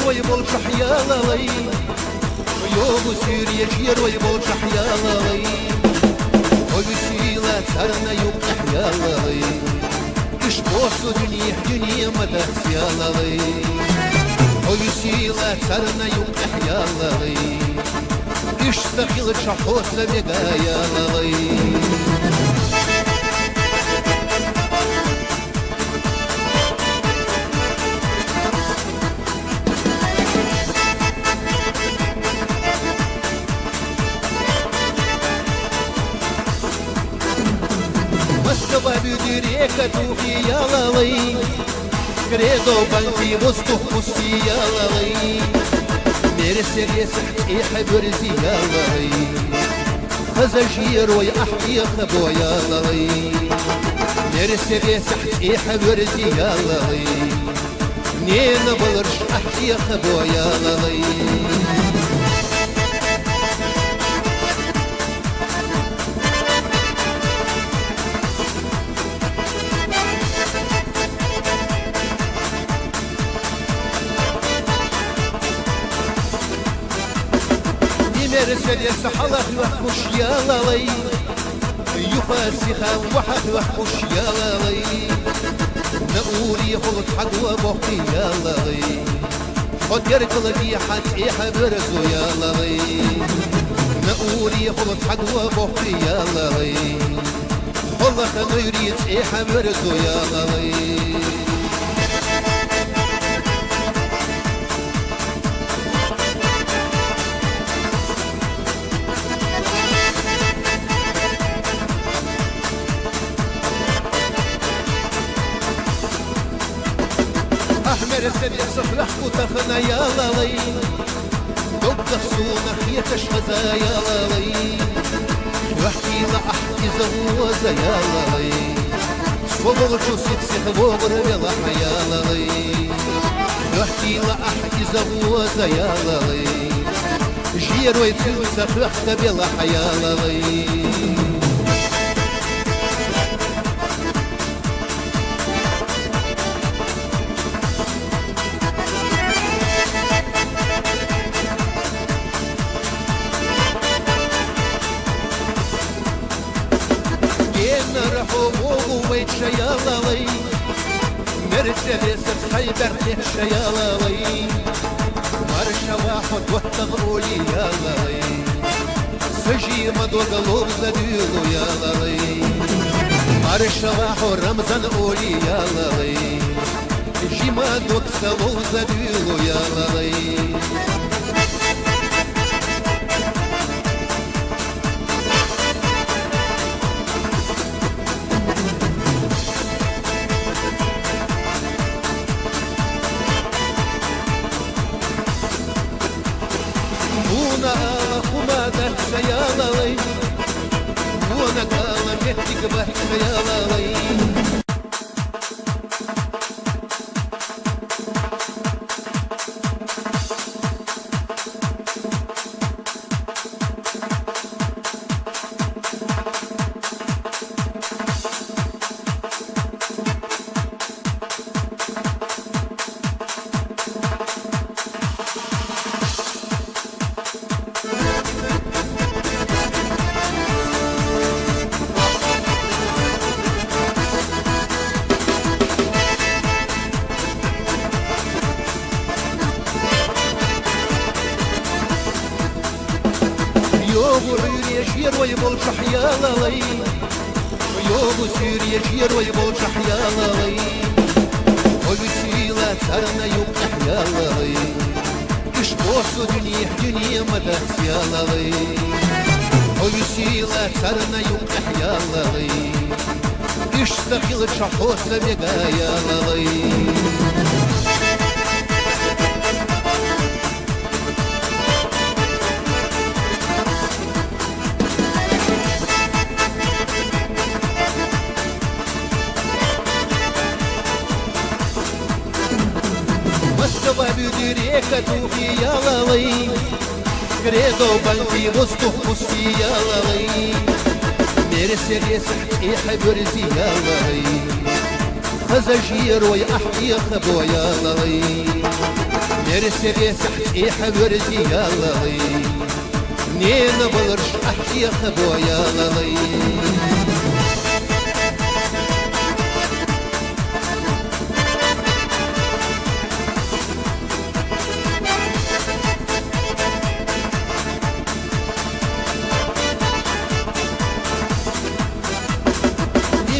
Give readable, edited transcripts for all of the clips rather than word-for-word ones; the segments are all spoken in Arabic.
ويبول شحيالي يوم سوريا جير ويبول شحيالي ويسيلة سرنا يبقى حيالي إش بوصو دنيا مدى سيالي ويسيلة سرنا يبقى حيالي إش سخيل شحوصة بقايالي بدريكة في يالي كريدو بنتي بوستو بوستي يالي مرسل يسحت يحبرزي يالي خزجير ويحكي خبو يالي مرسل يسحت يحبرزي يالي نين بلرش احكي خبو يالي مرسل يسحلك وحوش يالي يفاسخا وحد وحوش يالي نقولي خلط حق وبوحي يالي خد يركل في حد يحبرزو يالي نقولي خلط حق وبوحي يالي خلق نيريت يحبرزو يالي أحمر سري صفلح وتخنا يا لالي دوبك صونك يتشغزا يا لالي واحكي لأحكي زوزا يا لالي صبغ شو سكسك بوغر بلح يا لالي واحكي لأحكي زوزا يا لالي جير ويتسوسك وحكي بلح يا لالي ويت شيالي مرسل سبسايبر شيالي مرشا واحد واتغولي يالي سجي مدو قلوب زديلو يالي مرشا واحد رمزان قولي يالي جي مدو قلوب زديلو يالي سيالي وانا قال مهتك بحك سيالي يوم عيري جير ويبول شحيالي يوم سوريا جير ويبول شحيالي ويسيلة سرنا يبقى حيالي إش بوصو دنيا مدى سيالي ويسيلة سرنا يبقى حيالي إش سخيل شحوصة بقايالي بدريكة في يالي كريدو بنتي بوستو بوستي يالي مرسل يسحت يحبرزي يالي خزجير ويحكي خبو يالي Mercedes ihtiha verdi yalalay Nene bulurş ahtiha boyalalay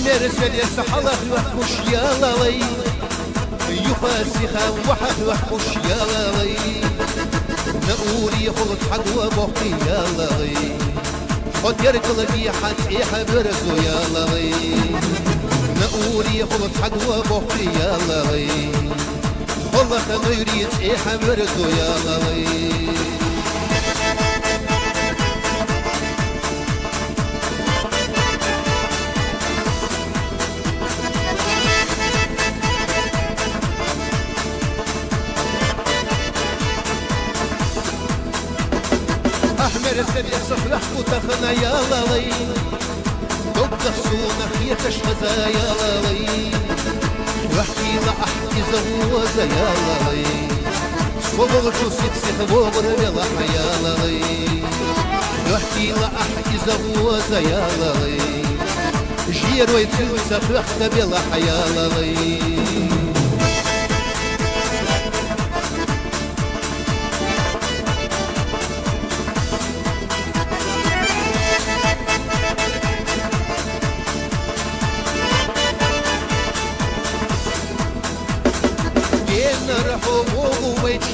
Mercedes halak vahkuş yalalay يخاسخا وحد وحوش يا لغي نقولي خلط حق وبوحي يا لغي خد يركل بي حد إيحا برزو يا لغي نقولي خلط حق وبوحي يا لغي والله خميريت إيحا برزو يا لغي Mercedes صفلح وتخنا يا لالي دوب دخسونا خيتش غزا يا لالي واحكي لأحكي زوزة يا لالي صبغ شو سيبسيخ بوغر بلح يا لالي واحكي لأحكي زوزة يا لالي جيرو يتسوسة فلحت بلح يا لالي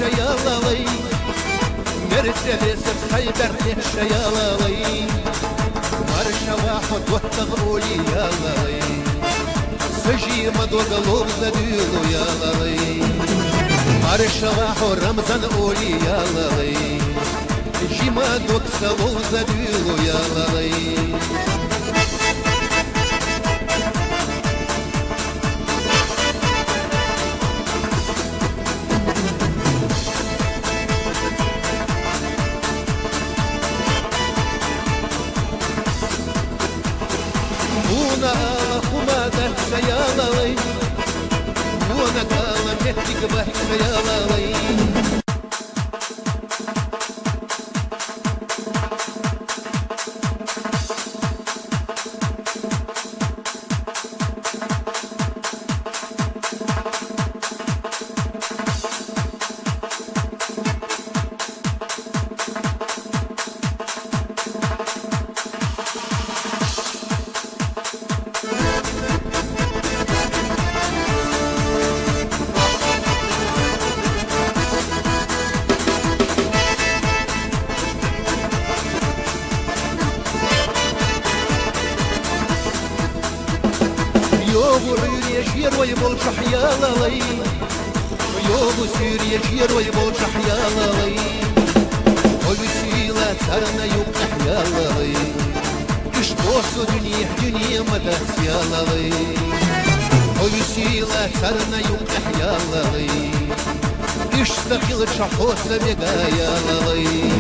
يا لالي مرسيدس بخيبر تحشى يا لالي مرشا واحد وتغولي يا لالي سجي مدو قلوب زديلو يا لالي مرشا واحد رمزان قولي يا لالي جي مدو كسلو زديلو يا لالي يا لالي وانا قالم يحكي بحكي يا لالي يوم عيوني يجير ويبلشح يا لالي يوم سيري يجير ويبلشح يا لالي ويسيلة ترنا يقح يا لالي إش توصو دنيا مدس يا لالي ويسيلة ترنا يقح يا لالي إش سخيل شحوس بيقا يا لالي